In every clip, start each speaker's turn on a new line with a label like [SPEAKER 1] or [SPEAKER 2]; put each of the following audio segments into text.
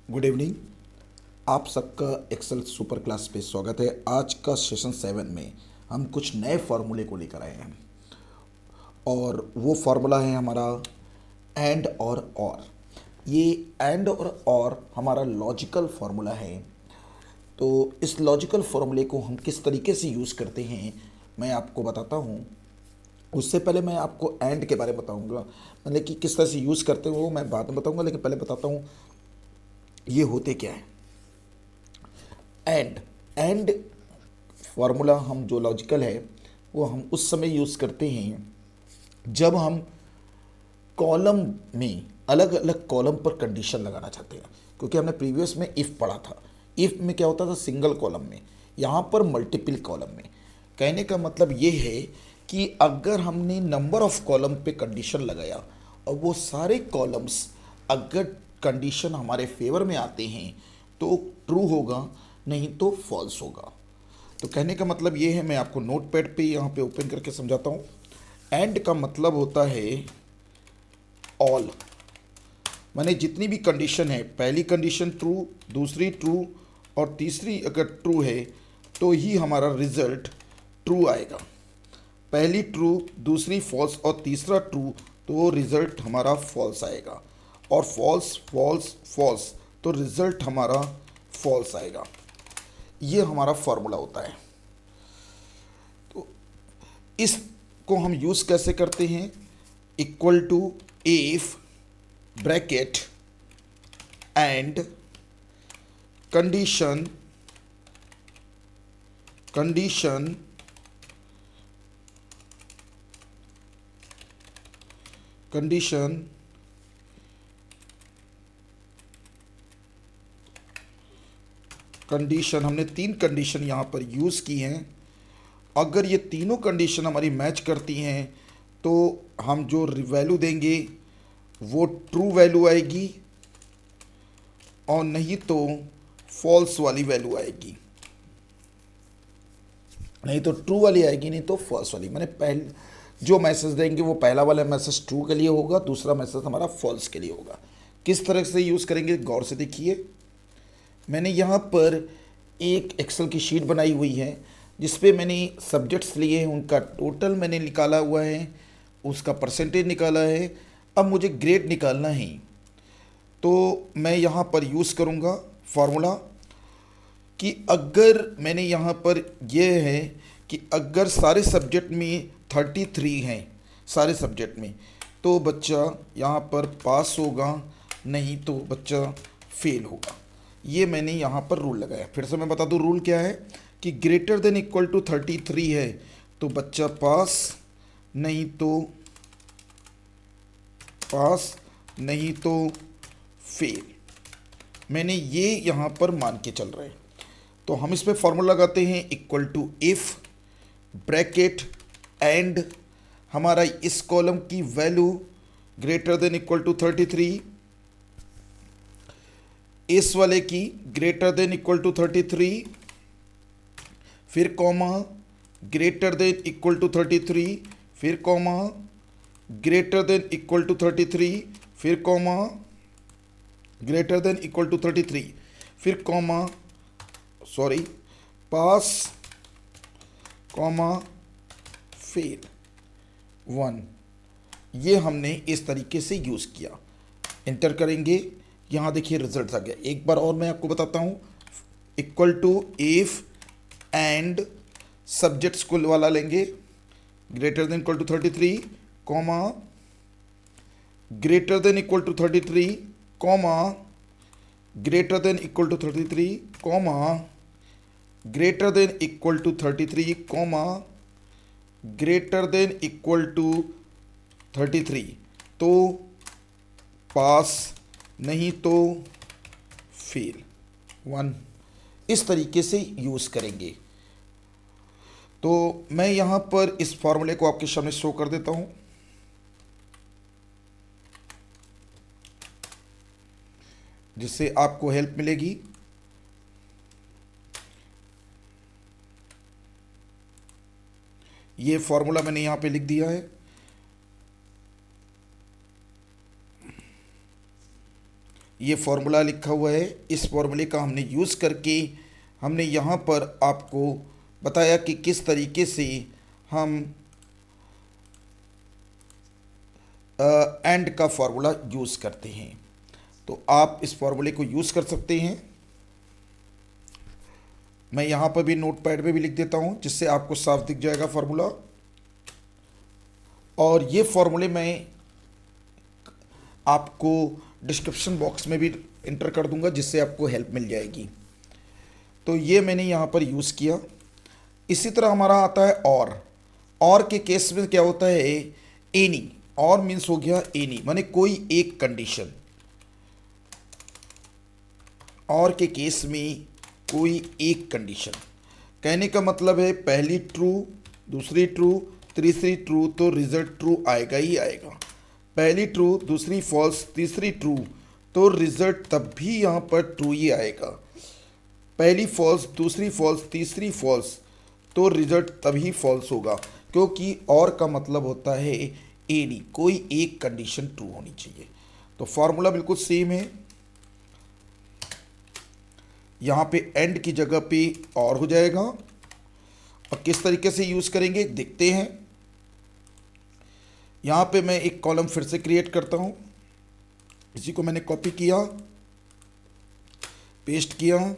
[SPEAKER 1] Good evening. आप सबका Excel super class पे स्वागत है। आज का सेशन 7 में हम कुछ नए फार्मूले को लेकर आए हैं और वो फार्मूला है हमारा एंड और ये एंड और हमारा लॉजिकल फार्मूला है। तो इस लॉजिकल फार्मूले को हम किस तरीके से यूज़ करते हैं मैं आपको बताता हूँ। उससे पहले मैं आपको एंड के बारे में बताऊंगा, मतलब कि किस तरह से यूज़ करते हो वो मैं बाद में बताऊंगा, लेकिन पहले बताता हूँ ये होते क्या है। एंड फार्मूला हम जो लॉजिकल है वो हम उस समय यूज़ करते हैं जब हम कॉलम में अलग अलग कॉलम पर कंडीशन लगाना चाहते हैं, क्योंकि हमने प्रीवियस में इफ़ पढ़ा था। इफ़ में क्या होता था, सिंगल कॉलम में, यहाँ पर मल्टीपल कॉलम में। कहने का मतलब ये है कि अगर हमने नंबर ऑफ कॉलम पे कंडीशन लगाया और वो सारे कॉलम्स अगर कंडीशन हमारे फेवर में आते हैं तो ट्रू होगा, नहीं तो फॉल्स होगा। तो कहने का मतलब ये है, मैं आपको नोट पैड पे यहाँ पे ओपन करके समझाता हूँ। एंड का मतलब होता है ऑल, माने जितनी भी कंडीशन है, पहली कंडीशन ट्रू, दूसरी ट्रू और तीसरी अगर ट्रू है तो ही हमारा रिजल्ट ट्रू आएगा। पहली ट्रू, दूसरी फॉल्स और तीसरा ट्रू तो रिजल्ट हमारा फॉल्स आएगा, और फॉल्स फॉल्स फॉल्स तो रिजल्ट हमारा फॉल्स आएगा। ये हमारा फॉर्मूला होता है। तो इसको हम यूज़ कैसे करते हैं, equal to if bracket and condition condition condition condition हमने 3 कंडीशन यहाँ पर यूज़ की हैं। अगर ये तीनों कंडीशन हमारी मैच करती हैं तो हम जो वैल्यू देंगे वो ट्रू वैल्यू आएगी, और नहीं तो फॉल्स वाली वैल्यू आएगी। नहीं तो ट्रू वाली आएगी, नहीं तो फॉल्स वाली। मैंने पहले जो मैसेज देंगे वो पहला वाला मैसेज ट्रू के लिए होगा, दूसरा मैसेज हमारा फॉल्स के लिए होगा। किस तरह से यूज़ करेंगे गौर से देखिए। मैंने यहाँ पर एक एक्सेल की शीट बनाई हुई है जिस पे मैंने सब्जेक्ट्स लिए हैं, उनका टोटल मैंने निकाला हुआ है, उसका परसेंटेज निकाला है। अब मुझे ग्रेड निकालना है, तो मैं यहाँ पर यूज़ करूँगा फार्मूला कि अगर मैंने यहाँ पर यह है कि अगर सारे सब्जेक्ट में 33 हैं, सारे सब्जेक्ट में, तो बच्चा यहाँ पर पास होगा, नहीं तो बच्चा फेल होगा। ये मैंने यहाँ पर रूल लगाया। फिर से मैं बता दूँ रूल क्या है, कि ग्रेटर देन इक्वल टू 33 है तो बच्चा पास, नहीं तो पास, नहीं तो फेल। मैंने ये यहाँ पर मान के चल रहे हैं। तो हम इस पे फॉर्मूला लगाते हैं, equal to if bracket and हमारा इस कॉलम की value greater than equal to 33, इस वाले की ग्रेटर देन इक्वल टू 33, फिर comma greater than equal to 33, फिर comma greater than equal to 33, फिर comma greater than equal to 33, फिर comma sorry pass, comma fail 1। ये हमने इस तरीके से यूज़ किया। इंटर करेंगे, यहाँ देखिए रिजल्ट आ गया। एक बार और मैं आपको बताता हूँ, equal to if and subjects को वाला लेंगे, greater than equal to 33, comma greater than equal to 33, comma greater than equal to 33, comma greater than equal to 33, comma greater than equal to 33, तो पास, नहीं तो फेल 1। इस तरीके से यूज़ करेंगे। तो मैं यहाँ पर इस फॉर्मूले को आपके सामने शो कर देता हूँ, जिससे आपको हेल्प मिलेगी। ये फॉर्मूला मैंने यहाँ पे लिख दिया है। ये फॉर्मूला लिखा हुआ है। इस फॉर्मूले का हमने यूज़ करके हमने यहाँ पर आपको बताया कि किस तरीके से हम एंड का फॉर्मूला यूज़ करते हैं। तो आप इस फॉर्मूले को यूज़ कर सकते हैं। मैं यहाँ पर भी नोटपैड में भी लिख देता हूँ जिससे आपको साफ दिख जाएगा फॉर्मूला। और ये फॉर्मूले मैं आपको डिस्क्रिप्शन बॉक्स में भी इंटर कर दूंगा जिससे आपको हेल्प मिल जाएगी। तो ये मैंने यहाँ पर यूज़ किया। इसी तरह हमारा आता है और के केस में क्या होता है, एनी। और मीन्स हो गया एनी, माने कोई एक कंडीशन। और के केस में कोई एक कंडीशन कहने का मतलब है पहली ट्रू, दूसरी ट्रू, तीसरी ट्रू, तो रिजल्ट ट्रू आएगा ही आएगा। पहली ट्रू, दूसरी फॉल्स, तीसरी ट्रू, तो रिजल्ट तब भी यहाँ पर ट्रू ही आएगा। पहली फॉल्स, दूसरी फॉल्स, तीसरी फॉल्स, तो रिजल्ट तभी फॉल्स होगा, क्योंकि और का मतलब होता है एनी, कोई एक कंडीशन ट्रू होनी चाहिए। तो फॉर्मूला बिल्कुल सेम है। यहाँ पे एंड की जगह पे और हो जाएगा। और किस तरीके से यूज़ करेंगे देखते हैं। यहाँ पे मैं एक कॉलम फिर से क्रिएट करता हूँ। इसी को मैंने कॉपी किया, पेस्ट किया,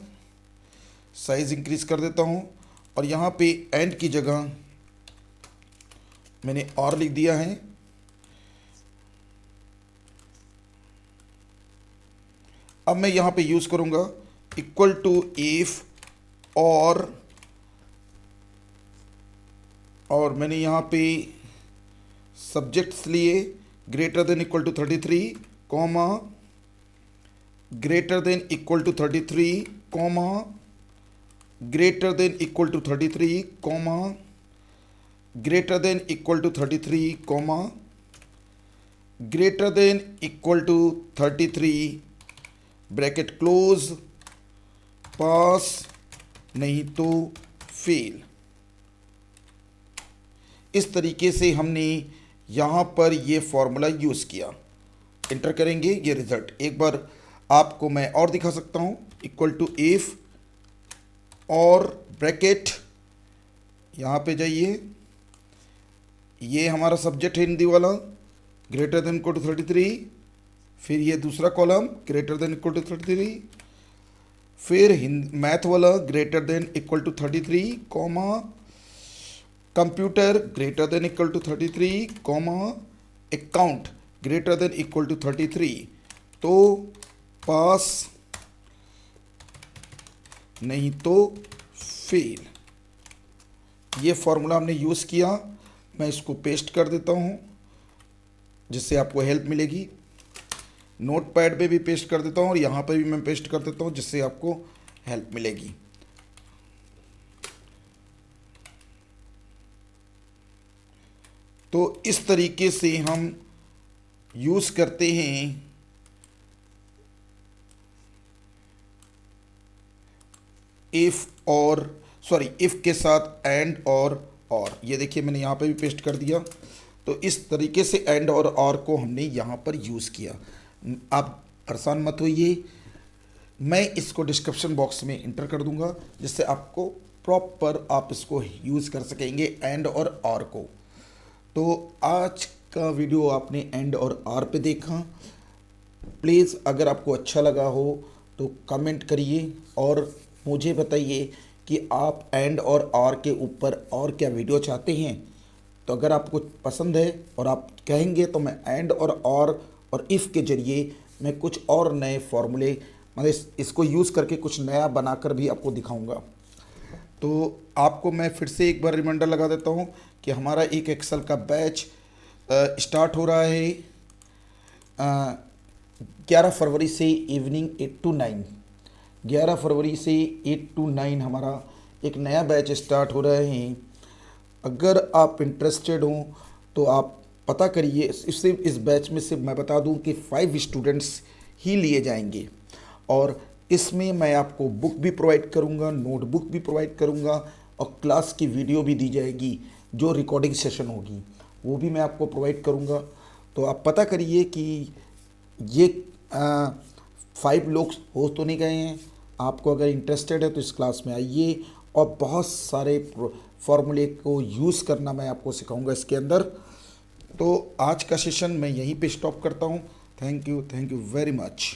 [SPEAKER 1] साइज इंक्रीज कर देता हूँ और यहाँ पे एंड की जगह मैंने और लिख दिया है। अब मैं यहाँ पे यूज़ करूँगा इक्वल टू इफ और मैंने यहाँ पे सब्जेक्ट्स लिए greater than equal to 33 comma greater than equal to 33 comma greater than equal to 33 comma greater than equal to 33 comma greater than equal to 33 bracket close, pass नहीं तो fail. इस तरीके से हमने यहाँ पर ये फॉर्मूला यूज़ किया। इंटर करेंगे ये रिजल्ट। एक बार आपको मैं और दिखा सकता हूँ। इक्वल टू इफ और ब्रैकेट, यहाँ पे जाइए, ये हमारा सब्जेक्ट है हिंदी वाला, ग्रेटर देन इक्वल टू 33, फिर ये दूसरा column greater than equal to 33, फिर मैथ वाला greater than equal to 33 comma computer greater than equal to 33 comma account greater than equal to 33, तो पास नहीं तो फेल। ये फॉर्मूला हमने यूज़ किया। मैं इसको पेस्ट कर देता हूँ जिससे आपको हेल्प मिलेगी। नोटपैड पे भी पेस्ट कर देता हूँ और यहाँ पे भी मैं पेस्ट कर देता हूँ जिससे आपको हेल्प मिलेगी। तो इस तरीके से हम यूज़ करते हैं इफ़ के साथ एंड और ये देखिए मैंने यहाँ पे भी पेस्ट कर दिया। तो इस तरीके से एंड और को हमने यहाँ पर यूज़ किया। आप परेशान मत होइए, मैं इसको डिस्क्रिप्शन बॉक्स में इंटर कर दूंगा जिससे आपको प्रॉपर आप इसको यूज़ कर सकेंगे एंड और को। तो आज का वीडियो आपने एंड और आर पे देखा। प्लीज़ अगर आपको अच्छा लगा हो तो कमेंट करिए और मुझे बताइए कि आप एंड और आर के ऊपर और क्या वीडियो चाहते हैं। तो अगर आपको पसंद है और आप कहेंगे तो मैं एंड और इफ़ के ज़रिए मैं कुछ और नए फॉर्मूले, मतलब इसको यूज़ करके कुछ नया बनाकर भी आपको दिखाऊंगा। तो आपको मैं फिर से एक बार रिमाइंडर लगा देता हूँ कि हमारा एक एक्सेल का बैच स्टार्ट हो रहा है 11 फरवरी से इवनिंग 8 to 9। 11 फरवरी से 8 to 9 हमारा एक नया बैच स्टार्ट हो रहा है। अगर आप इंटरेस्टेड हों तो आप पता करिए। इससे इस बैच में से मैं बता दूं कि 5 स्टूडेंट्स ही लिए जाएंगे और इसमें मैं आपको बुक भी प्रोवाइड करूंगा, नोटबुक भी प्रोवाइड करूंगा और क्लास की वीडियो भी दी जाएगी। जो रिकॉर्डिंग सेशन होगी वो भी मैं आपको प्रोवाइड करूंगा। तो आप पता करिए कि ये 5 लोग हो तो नहीं गए हैं। आपको अगर इंटरेस्टेड है तो इस क्लास में आइए और बहुत सारे फॉर्मूले को यूज़ करना मैं आपको सिखाऊंगा इसके अंदर। तो आज का सेशन मैं यहीं पे स्टॉप करता हूँ। Thank you very much.